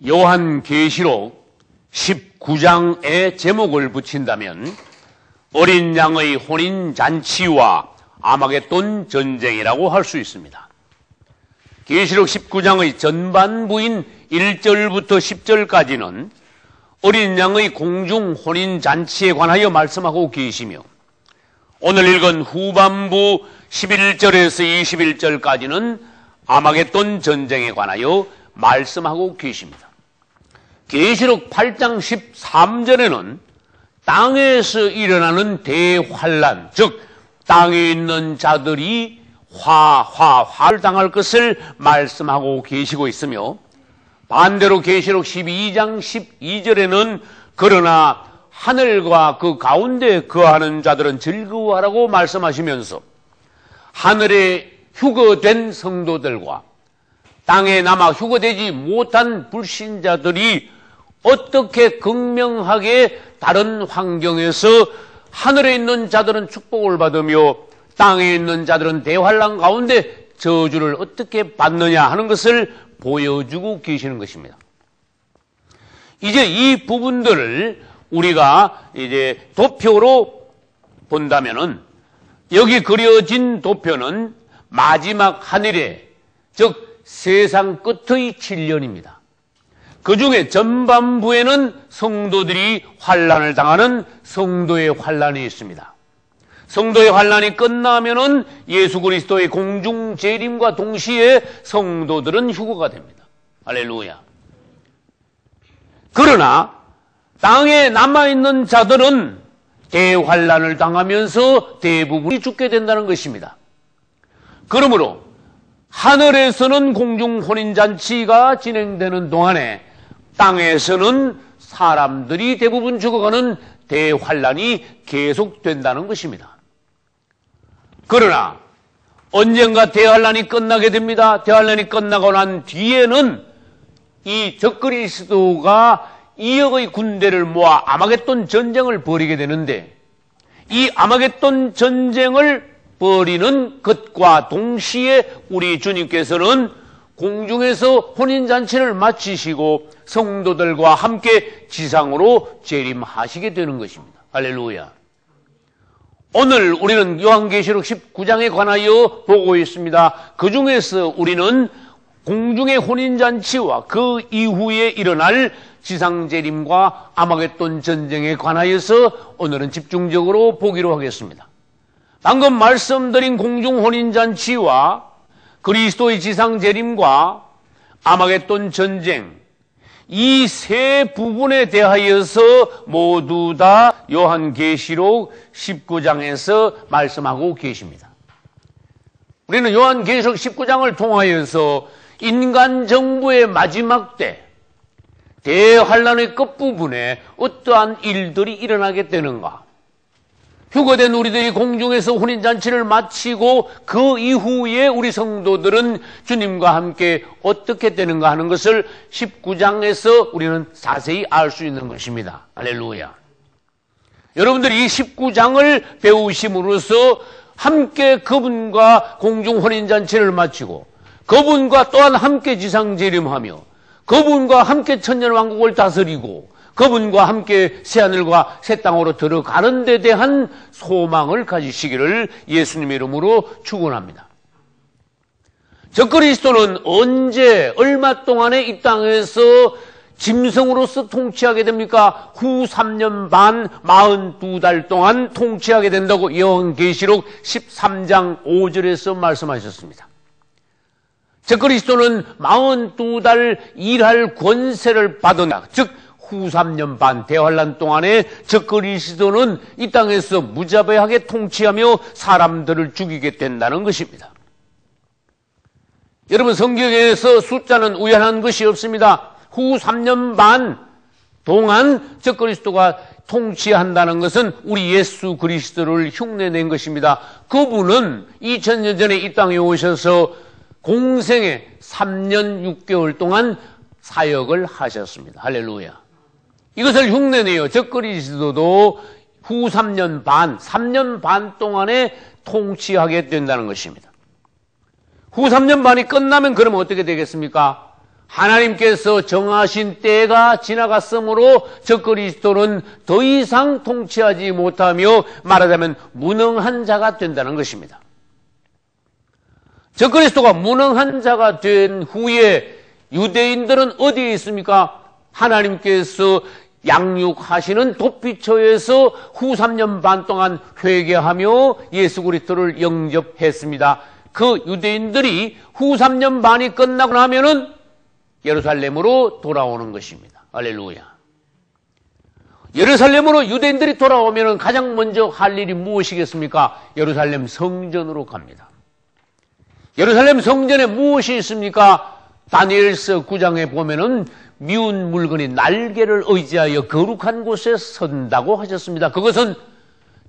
요한계시록 19장의 제목을 붙인다면 어린 양의 혼인잔치와 아마겟돈 전쟁이라고 할 수 있습니다. 계시록 19장의 전반부인 1절부터 10절까지는 어린 양의 공중 혼인잔치에 관하여 말씀하고 계시며, 오늘 읽은 후반부 11절에서 21절까지는 아마겟돈 전쟁에 관하여 말씀하고 계십니다. 계시록 8장 13절에는 땅에서 일어나는 대환란, 즉 땅에 있는 자들이 화를 당할 것을 말씀하고 계시고 있으며, 반대로 계시록 12장 12절에는 그러나 하늘과 그 가운데 거하는 자들은 즐거워하라고 말씀하시면서 하늘에 휴거된 성도들과 땅에 남아 휴거되지 못한 불신자들이 어떻게 극명하게 다른 환경에서 하늘에 있는 자들은 축복을 받으며 땅에 있는 자들은 대환란 가운데 저주를 어떻게 받느냐 하는 것을 보여주고 계시는 것입니다. 이제 이 부분들을 우리가 이제 도표로 본다면은, 여기 그려진 도표는 마지막 하늘에, 즉 세상 끝의 7년입니다. 그 중에 전반부에는 성도들이 환란을 당하는 성도의 환란이 있습니다. 성도의 환란이 끝나면은 예수 그리스도의 공중 재림과 동시에 성도들은 휴거가 됩니다. 할렐루야. 그러나 땅에 남아있는 자들은 대환란을 당하면서 대부분이 죽게 된다는 것입니다. 그러므로 하늘에서는 공중 혼인잔치가 진행되는 동안에 땅에서는 사람들이 대부분 죽어가는 대환란이 계속된다는 것입니다. 그러나 언젠가 대환란이 끝나게 됩니다. 대환란이 끝나고 난 뒤에는 이 적그리스도가 2억의 군대를 모아 아마겟돈 전쟁을 벌이게 되는데, 이 아마겟돈 전쟁을 벌이는 것과 동시에 우리 주님께서는 공중에서 혼인잔치를 마치시고 성도들과 함께 지상으로 재림하시게 되는 것입니다. 할렐루야. 오늘 우리는 요한계시록 19장에 관하여 보고 있습니다. 그 중에서 우리는 공중의 혼인잔치와 그 이후에 일어날 지상재림과 아마겟돈 전쟁에 관하여서 오늘은 집중적으로 보기로 하겠습니다. 방금 말씀드린 공중 혼인잔치와 그리스도의 지상재림과 아마겟돈 전쟁, 이 세 부분에 대하여서 모두 다 요한계시록 19장에서 말씀하고 계십니다. 우리는 요한계시록 19장을 통하여서 인간 정부의 마지막 때 대환란의 끝부분에 어떠한 일들이 일어나게 되는가, 휴거된 우리들이 공중에서 혼인잔치를 마치고 그 이후에 우리 성도들은 주님과 함께 어떻게 되는가 하는 것을 19장에서 우리는 자세히 알 수 있는 것입니다. 할렐루야. 여러분들이 이 19장을 배우심으로써 함께 그분과 공중 혼인잔치를 마치고 그분과 또한 함께 지상재림하며 그분과 함께 천년왕국을 다스리고 그분과 함께 새하늘과 새 땅으로 들어가는 데 대한 소망을 가지시기를 예수님의 이름으로 축원합니다. 적그리스도는 언제, 얼마 동안에 이 땅에서 짐승으로서 통치하게 됩니까? 후 3년 반 42달 동안 통치하게 된다고 요한계시록 13장 5절에서 말씀하셨습니다. 적그리스도는 42달 일할 권세를 받은, 즉 후 3년 반 대환란 동안에 적그리스도는 이 땅에서 무자비하게 통치하며 사람들을 죽이게 된다는 것입니다. 여러분, 성경에서 숫자는 우연한 것이 없습니다. 후 3년 반 동안 적그리스도가 통치한다는 것은 우리 예수 그리스도를 흉내낸 것입니다. 그분은 2000년 전에 이 땅에 오셔서 공생에 3년 6개월 동안 사역을 하셨습니다. 할렐루야. 이것을 흉내내요. 적그리스도도 후 3년 반 동안에 통치하게 된다는 것입니다. 후 3년 반이 끝나면 그러면 어떻게 되겠습니까? 하나님께서 정하신 때가 지나갔으므로 적그리스도는 더 이상 통치하지 못하며 말하자면 무능한 자가 된다는 것입니다. 적그리스도가 무능한 자가 된 후에 유대인들은 어디에 있습니까? 하나님께서 양육하시는 도피처에서 후 3년 반 동안 회개하며 예수 그리스도를 영접했습니다. 그 유대인들이 후 3년 반이 끝나고 나면은 예루살렘으로 돌아오는 것입니다. 할렐루야. 예루살렘으로 유대인들이 돌아오면은 가장 먼저 할 일이 무엇이겠습니까? 예루살렘 성전으로 갑니다. 예루살렘 성전에 무엇이 있습니까? 다니엘서 9장에 보면은 미운 물건이 날개를 의지하여 거룩한 곳에 선다고 하셨습니다. 그것은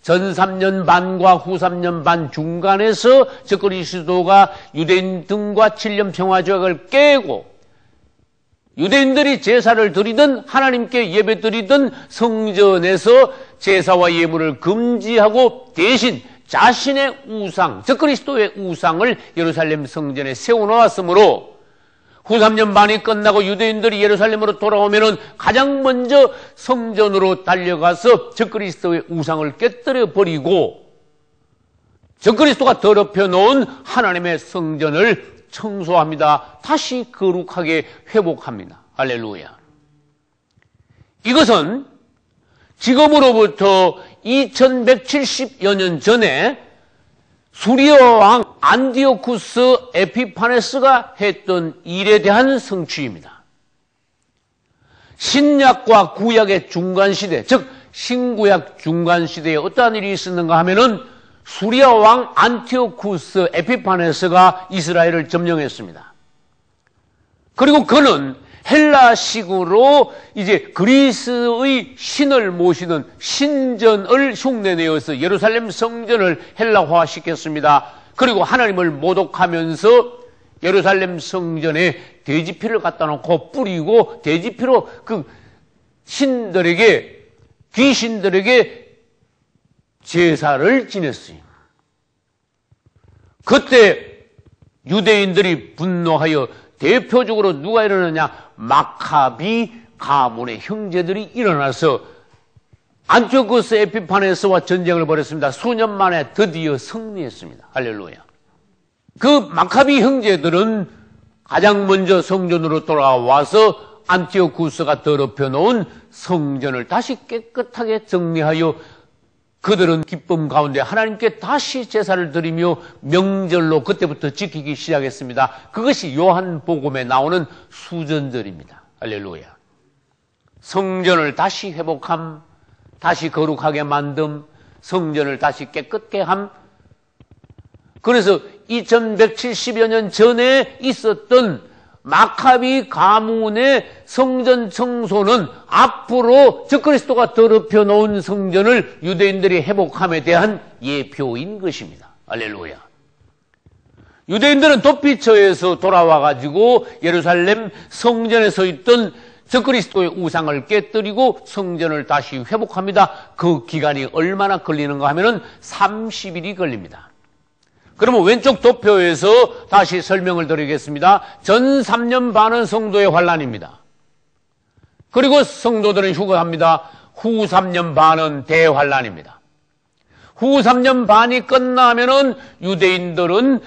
전 3년 반과 후 3년 반 중간에서 적그리스도가 유대인 등과 7년 평화조약을 깨고 유대인들이 제사를 드리든 하나님께 예배 드리든 성전에서 제사와 예물을 금지하고 대신 자신의 우상, 적그리스도의 우상을 예루살렘 성전에 세워놓았으므로 후 3년 반이 끝나고 유대인들이 예루살렘으로 돌아오면은 가장 먼저 성전으로 달려가서 적그리스도의 우상을 깨뜨려 버리고 적그리스도가 더럽혀 놓은 하나님의 성전을 청소합니다. 다시 거룩하게 회복합니다. 할렐루야. 이것은 지금으로부터 2170여 년 전에 수리아 왕 안디오쿠스 에피파네스가 했던 일에 대한 성취입니다. 신약과 구약의 중간시대, 즉 신구약 중간시대에 어떠한 일이 있었는가 하면은 수리아 왕 안티오쿠스 에피파네스가 이스라엘을 점령했습니다. 그리고 그는 헬라식으로 이제 그리스의 신을 모시는 신전을 흉내내어서 예루살렘 성전을 헬라화 시켰습니다. 그리고 하나님을 모독하면서 예루살렘 성전에 돼지피를 갖다 놓고 뿌리고 돼지피로 그 신들에게, 귀신들에게 제사를 지냈어요. 그때 유대인들이 분노하여 대표적으로 누가 일어나냐? 마카비 가문의 형제들이 일어나서 안티오쿠스 에피파네스와 전쟁을 벌였습니다. 수년 만에 드디어 승리했습니다. 할렐루야. 그 마카비 형제들은 가장 먼저 성전으로 돌아와서 안티오쿠스가 더럽혀 놓은 성전을 다시 깨끗하게 정리하여 그들은 기쁨 가운데 하나님께 다시 제사를 드리며 명절로 그때부터 지키기 시작했습니다. 그것이 요한복음에 나오는 수전절입니다. 할렐루야. 성전을 다시 회복함, 다시 거룩하게 만듦, 성전을 다시 깨끗게 함. 그래서 2170여 년 전에 있었던 마카비 가문의 성전 청소는 앞으로 적그리스도가 더럽혀 놓은 성전을 유대인들이 회복함에 대한 예표인 것입니다. 할렐루야. 유대인들은 도피처에서 돌아와가지고 예루살렘 성전에 서 있던 적그리스도의 우상을 깨뜨리고 성전을 다시 회복합니다. 그 기간이 얼마나 걸리는가 하면은 30일이 걸립니다. 그러면 왼쪽 도표에서 다시 설명을 드리겠습니다. 전 3년 반은 성도의 환란입니다. 그리고 성도들은 휴거합니다. 후 3년 반은 대환란입니다. 후 3년 반이 끝나면은 유대인들은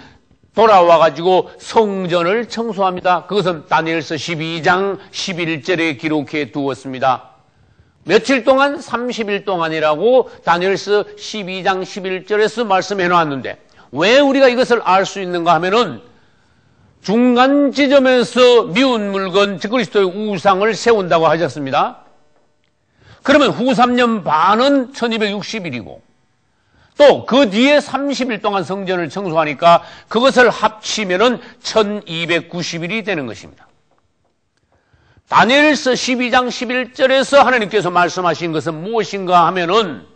돌아와가지고 성전을 청소합니다. 그것은 다니엘서 12장 11절에 기록해 두었습니다. 며칠 동안 30일 동안이라고 다니엘서 12장 11절에서 말씀해 놨는데 왜 우리가 이것을 알 수 있는가 하면은 중간 지점에서 미운 물건, 그리스도의 우상을 세운다고 하셨습니다. 그러면 후 3년 반은 1260일이고 또 그 뒤에 30일 동안 성전을 청소하니까 그것을 합치면은 1290일이 되는 것입니다. 다니엘서 12장 11절에서 하나님께서 말씀하신 것은 무엇인가 하면은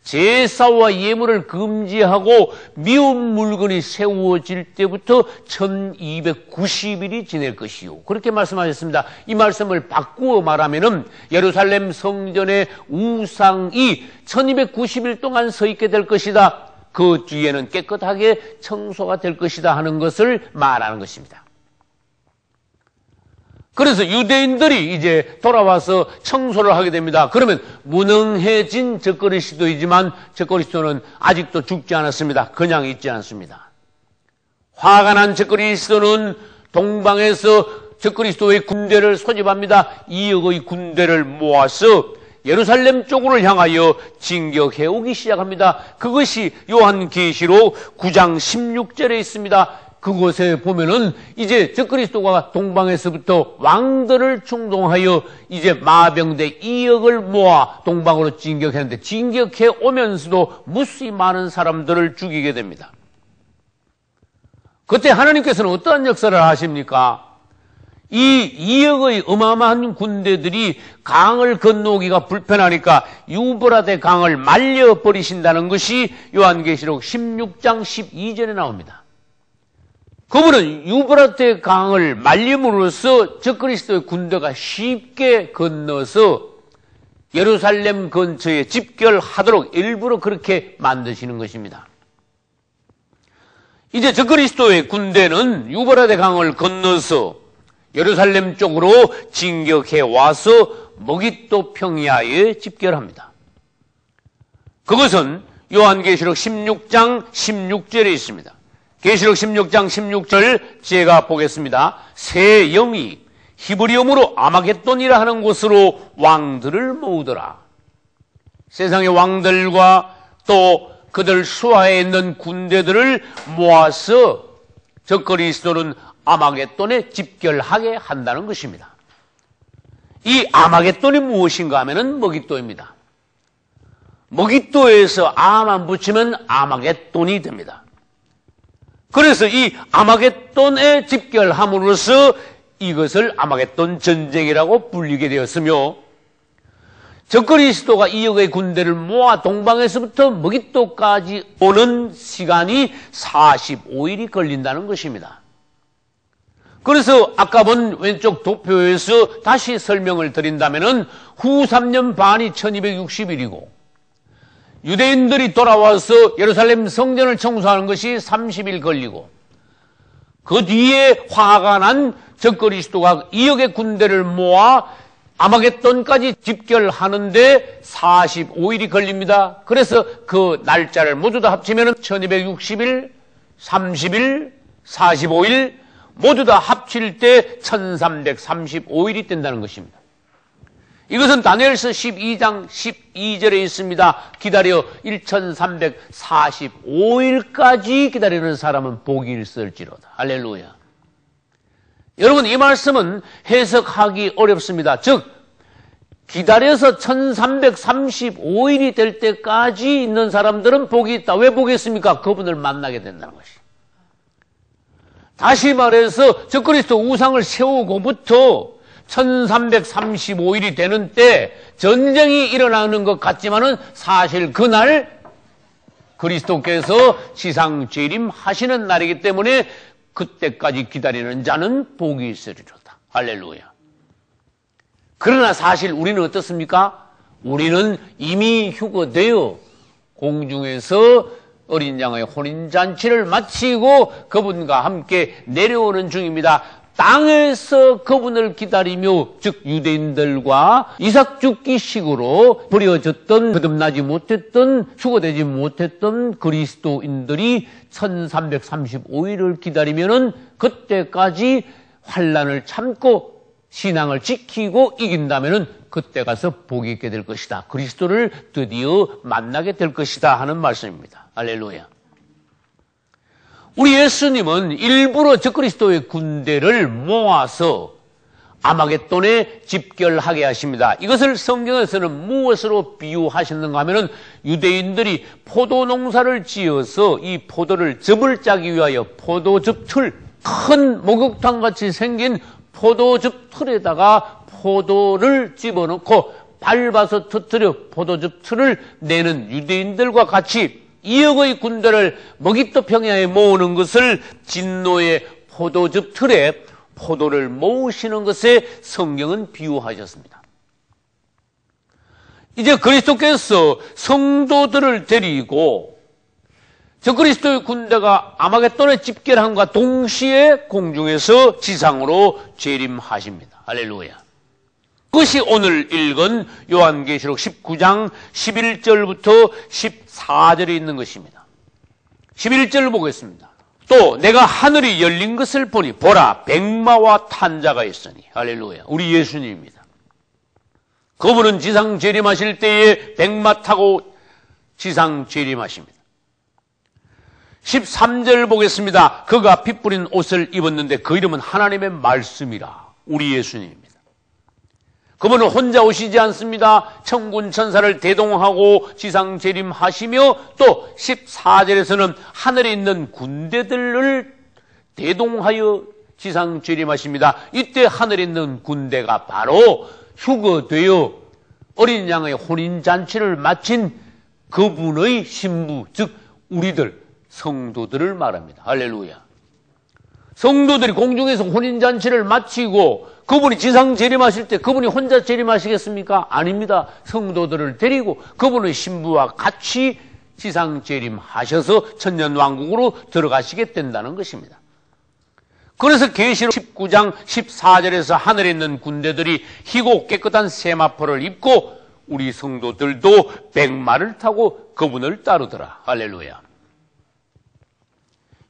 제사와 예물을 금지하고 미운 물건이 세워질 때부터 1290일이 지낼 것이요. 그렇게 말씀하셨습니다. 이 말씀을 바꾸어 말하면은 예루살렘 성전의 우상이 1290일 동안 서 있게 될 것이다. 그 뒤에는 깨끗하게 청소가 될 것이다 하는 것을 말하는 것입니다. 그래서 유대인들이 이제 돌아와서 청소를 하게 됩니다. 그러면 무능해진 적그리스도이지만 적그리스도는 아직도 죽지 않았습니다. 그냥 있지 않습니다. 화가 난 적그리스도는 동방에서 적그리스도의 군대를 소집합니다. 2억의 군대를 모아서 예루살렘 쪽으로 향하여 진격해 오기 시작합니다. 그것이 요한계시록 9장 16절에 있습니다. 그곳에 보면은 이제 적그리스도가 동방에서부터 왕들을 충동하여 이제 마병대 2억을 모아 동방으로 진격했는데, 진격해 오면서도 무수히 많은 사람들을 죽이게 됩니다. 그때 하나님께서는 어떠한 역사를 하십니까? 이 2억의 어마어마한 군대들이 강을 건너오기가 불편하니까 유브라데 강을 말려버리신다는 것이 요한계시록 16장 12절에 나옵니다. 그분은 유브라데 강을 말림으로써 적그리스도의 군대가 쉽게 건너서 예루살렘 근처에 집결하도록 일부러 그렇게 만드시는 것입니다. 이제 적그리스도의 군대는 유브라데 강을 건너서 예루살렘 쪽으로 진격해 와서 머깃도 평야에 집결합니다. 그것은 요한계시록 16장 16절에 있습니다. 계시록 16장 16절 제가 보겠습니다. 새 영이 히브리어로 아마겟돈이라 하는 곳으로 왕들을 모으더라. 세상의 왕들과 또 그들 수하에 있는 군대들을 모아서 적그리스도는 아마겟돈에 집결하게 한다는 것입니다. 이 아마겟돈이 무엇인가 하면은 머깃도입니다. 머깃도에서 아만 붙이면 아마겟돈이 됩니다. 그래서 이 아마겟돈에 집결함으로써 이것을 아마겟돈 전쟁이라고 불리게 되었으며, 적그리스도가 2억의 군대를 모아 동방에서부터 머깃도까지 오는 시간이 45일이 걸린다는 것입니다. 그래서 아까 본 왼쪽 도표에서 다시 설명을 드린다면은 후 3년 반이 1260일이고 유대인들이 돌아와서 예루살렘 성전을 청소하는 것이 30일 걸리고, 그 뒤에 화가 난 적그리스도가 2억의 군대를 모아 아마겟돈까지 집결하는데 45일이 걸립니다. 그래서 그 날짜를 모두 다 합치면 1260일, 30일, 45일 모두 다 합칠 때 1335일이 된다는 것입니다. 이것은 다니엘서 12장 12절에 있습니다. 기다려 1345일까지 기다리는 사람은 복이 있을지로다. 할렐루야. 여러분, 이 말씀은 해석하기 어렵습니다. 즉 기다려서 1335일이 될 때까지 있는 사람들은 복이 있다. 왜 복이 있습니까? 그분을 만나게 된다는 것이. 다시 말해서 적그리스도 우상을 세우고부터 1335일이 되는 때 전쟁이 일어나는 것 같지만은 사실 그날 그리스도께서 지상 재림하시는 날이기 때문에 그때까지 기다리는 자는 복이 있으리로다. 할렐루야. 그러나 사실 우리는 어떻습니까? 우리는 이미 휴거되어 공중에서 어린 양의 혼인잔치를 마치고 그분과 함께 내려오는 중입니다. 땅에서 그분을 기다리며, 즉 유대인들과 이삭 죽기식으로 버려졌던, 거듭나지 못했던, 휴거되지 못했던 그리스도인들이 1335일을 기다리면은 그때까지 환난을 참고 신앙을 지키고 이긴다면은 그때 가서 복이 있게 될 것이다. 그리스도를 드디어 만나게 될 것이다 하는 말씀입니다. 할렐루야. 우리 예수님은 일부러 적그리스도의 군대를 모아서 아마겟돈에 집결하게 하십니다. 이것을 성경에서는 무엇으로 비유하셨는가 하면은 유대인들이 포도 농사를 지어서 이 포도를 즙을 짜기 위하여 포도즙 틀, 큰 목욕탕 같이 생긴 포도즙 틀에다가 포도를 집어넣고 밟아서 터뜨려 포도즙 틀을 내는 유대인들과 같이 2억의 군대를 머깃도 평야에 모으는 것을 진노의 포도즙 틀에 포도를 모으시는 것에 성경은 비유하셨습니다. 이제 그리스도께서 성도들을 데리고 적그리스도의 군대가 아마겟돈에 집결함과 동시에 공중에서 지상으로 재림하십니다. 할렐루야. 그것이 오늘 읽은 요한계시록 19장 11절부터 14절에 있는 것입니다. 11절 보겠습니다. 또 내가 하늘이 열린 것을 보니 보라 백마와 탄 자가 있으니 할렐루야. 우리 예수님입니다. 그분은 지상 재림하실 때에 백마 타고 지상 재림하십니다. 13절 보겠습니다. 그가 피 뿌린 옷을 입었는데 그 이름은 하나님의 말씀이라. 우리 예수님입니다. 그분은 혼자 오시지 않습니다. 천군 천사를 대동하고 지상 재림하시며 또 14절에서는 하늘에 있는 군대들을 대동하여 지상 재림하십니다. 이때 하늘에 있는 군대가 바로 휴거되어 어린 양의 혼인잔치를 마친 그분의 신부, 즉 우리들 성도들을 말합니다. 할렐루야. 성도들이 공중에서 혼인잔치를 마치고 그분이 지상 재림하실 때 그분이 혼자 재림하시겠습니까? 아닙니다. 성도들을 데리고 그분의 신부와 같이 지상 재림하셔서 천년왕국으로 들어가시게 된다는 것입니다. 그래서 계시록 19장 14절에서 하늘에 있는 군대들이 희고 깨끗한 세마포를 입고 우리 성도들도 백마를 타고 그분을 따르더라. 할렐루야.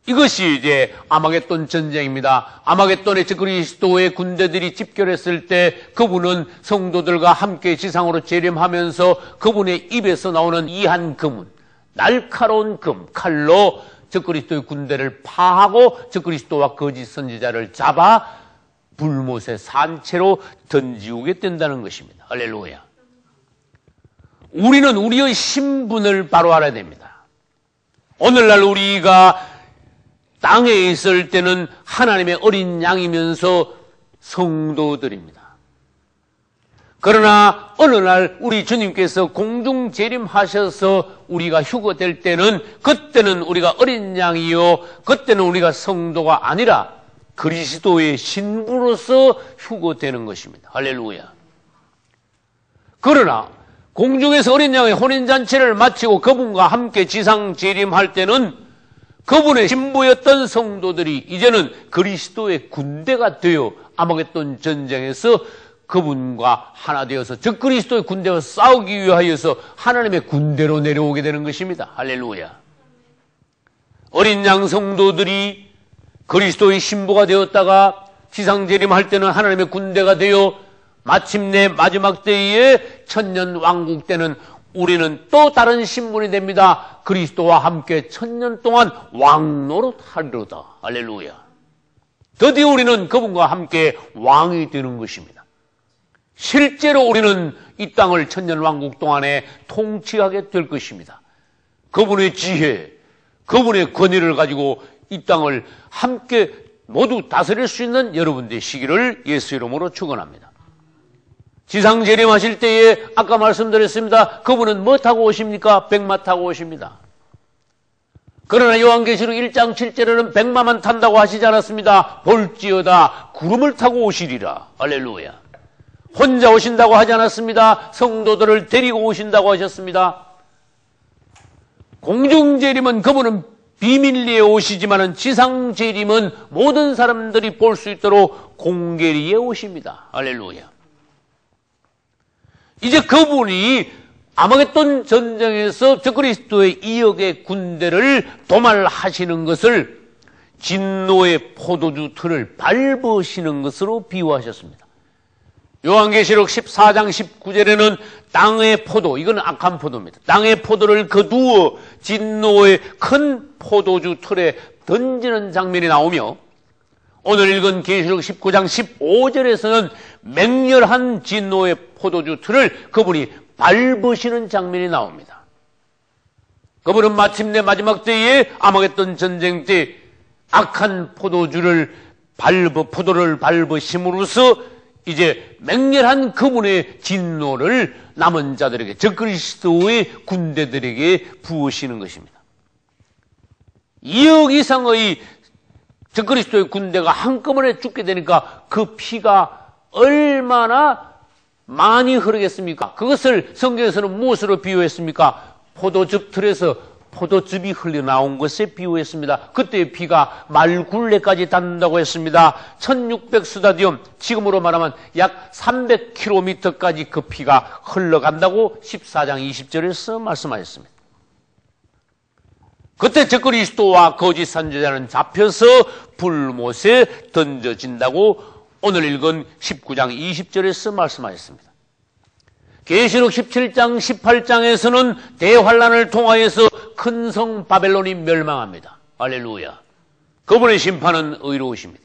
이것이 이제 아마겟돈 전쟁입니다. 아마겟돈에 그리스도의 군대들이 집결했을 때 그분은 성도들과 함께 지상으로 재림하면서 그분의 입에서 나오는 이한 금은 날카로운 금, 칼로 그리스도의 군대를 파하고 그리스도와 거짓 선지자를 잡아 불못의 산채로 던지우게 된다는 것입니다. 할렐루야. 우리는 우리의 신분을 바로 알아야 됩니다. 오늘날 우리가 땅에 있을 때는 하나님의 어린 양이면서 성도들입니다. 그러나 어느 날 우리 주님께서 공중 재림하셔서 우리가 휴거될 때는 그때는 우리가 어린 양이요 그때는 우리가 성도가 아니라 그리스도의 신부로서 휴거되는 것입니다. 할렐루야. 그러나 공중에서 어린 양의 혼인잔치를 마치고 그분과 함께 지상 재림할 때는 그분의 신부였던 성도들이 이제는 그리스도의 군대가 되어 아마겟돈 전쟁에서 그분과 하나 되어서 즉 그리스도의 군대와 싸우기 위하여서 하나님의 군대로 내려오게 되는 것입니다. 할렐루야. 어린 양 성도들이 그리스도의 신부가 되었다가 지상 재림할 때는 하나님의 군대가 되어 마침내 마지막 때에 천년 왕국 때는 우리는 또 다른 신분이 됩니다. 그리스도와 함께 천년 동안 왕노릇 하리로다. 할렐루야. 드디어 우리는 그분과 함께 왕이 되는 것입니다. 실제로 우리는 이 땅을 천년 왕국 동안에 통치하게 될 것입니다. 그분의 지혜, 그분의 권위를 가지고 이 땅을 함께 모두 다스릴 수 있는 여러분 되시기를 예수 이름으로 축원합니다. 지상 재림하실 때에 아까 말씀드렸습니다. 그분은 뭐 타고 오십니까? 백마 타고 오십니다. 그러나 요한계시록 1장 7절에는 백마만 탄다고 하시지 않았습니다. 볼지어다 구름을 타고 오시리라. 할렐루야. 혼자 오신다고 하지 않았습니다. 성도들을 데리고 오신다고 하셨습니다. 공중 재림은 그분은 비밀리에 오시지만은 지상 재림은 모든 사람들이 볼 수 있도록 공개리에 오십니다. 할렐루야. 이제 그분이 아마겟돈 전쟁에서 그리스도의 2억의 군대를 도말하시는 것을 진노의 포도주 틀을 밟으시는 것으로 비유하셨습니다. 요한계시록 14장 19절에는 땅의 포도, 이건 악한 포도입니다. 땅의 포도를 거두어 진노의 큰 포도주 틀에 던지는 장면이 나오며 오늘 읽은 계시록 19장 15절에서는 맹렬한 진노의 포도주 틀을 그분이 밟으시는 장면이 나옵니다. 그분은 마침내 마지막 때에 아마겟돈 전쟁 때 악한 포도를 밟으심으로써 이제 맹렬한 그분의 진노를 남은 자들에게 즉 그리스도의 군대들에게 부으시는 것입니다. 2억 이상의 즉 그리스도의 군대가 한꺼번에 죽게 되니까 그 피가 얼마나 많이 흐르겠습니까? 그것을 성경에서는 무엇으로 비유했습니까? 포도즙 틀에서 포도즙이 흘러나온 것에 비유했습니다. 그때의 피가 말굴레까지 닿는다고 했습니다. 1600스타디움, 지금으로 말하면 약 300km까지 그 피가 흘러간다고 14장 20절에서 말씀하셨습니다. 그때 적그리스도와 거짓 선지자는 잡혀서 불못에 던져진다고 오늘 읽은 19장 20절에서 말씀하셨습니다. 계시록 17장 18장에서는 대환란을 통하여서 큰 성 바벨론이 멸망합니다. 할렐루야. 그분의 심판은 의로우십니다.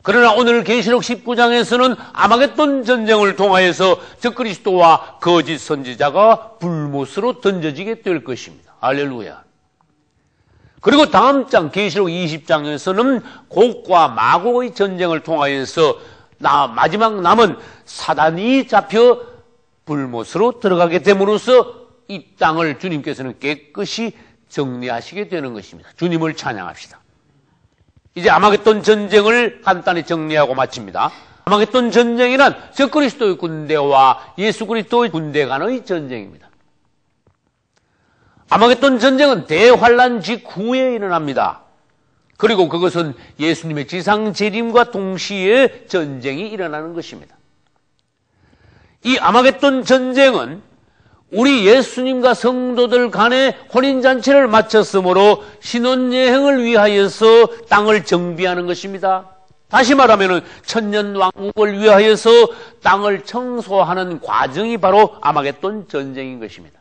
그러나 오늘 계시록 19장에서는 아마겟돈 전쟁을 통하여서 적그리스도와 거짓 선지자가 불못으로 던져지게 될 것입니다. 할렐루야. 그리고 다음 장 계시록 20장에서는 곡과 마곡의 전쟁을 통하여서 마지막 남은 사단이 잡혀 불못으로 들어가게 됨으로써 이 땅을 주님께서는 깨끗이 정리하시게 되는 것입니다. 주님을 찬양합시다. 이제 아마겟돈 전쟁을 간단히 정리하고 마칩니다. 아마겟돈 전쟁이란 적그리스도의 군대와 예수 그리스도의 군대 간의 전쟁입니다. 아마겟돈 전쟁은 대환란 직후에 일어납니다. 그리고 그것은 예수님의 지상 재림과 동시에 전쟁이 일어나는 것입니다. 이 아마겟돈 전쟁은 우리 예수님과 성도들 간의 혼인잔치를 마쳤으므로 신혼여행을 위하여서 땅을 정비하는 것입니다. 다시 말하면 천년왕국을 위하여서 땅을 청소하는 과정이 바로 아마겟돈 전쟁인 것입니다.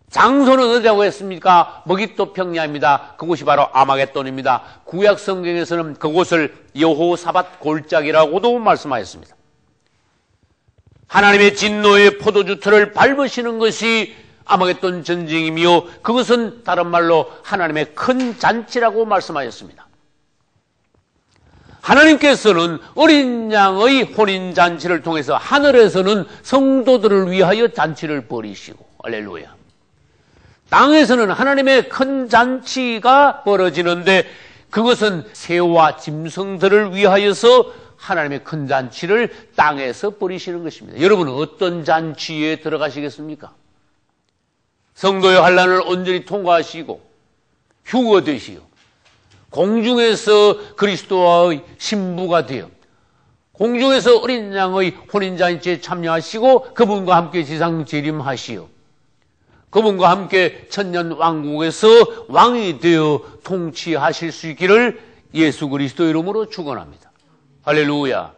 장소는 어디라고 했습니까? 머깃도 평야입니다. 그곳이 바로 아마겟돈입니다. 구약 성경에서는 그곳을 여호사밧 골짜기라고도 말씀하였습니다. 하나님의 진노의 포도주 틀을 밟으시는 것이 아마겟돈 전쟁이며 그것은 다른 말로 하나님의 큰 잔치라고 말씀하였습니다. 하나님께서는 어린 양의 혼인잔치를 통해서 하늘에서는 성도들을 위하여 잔치를 벌이시고, 할렐루야. 땅에서는 하나님의 큰 잔치가 벌어지는데 그것은 새와 짐승들을 위하여서 하나님의 큰 잔치를 땅에서 벌이시는 것입니다. 여러분은 어떤 잔치에 들어가시겠습니까? 성도의 환난을 온전히 통과하시고 휴거되시오. 공중에서 그리스도와의 신부가 되어 공중에서 어린 양의 혼인잔치에 참여하시고 그분과 함께 지상 재림하시오. 그분과 함께 천년 왕국에서 왕이 되어 통치하실 수 있기를 예수 그리스도 이름으로 축원합니다. 할렐루야.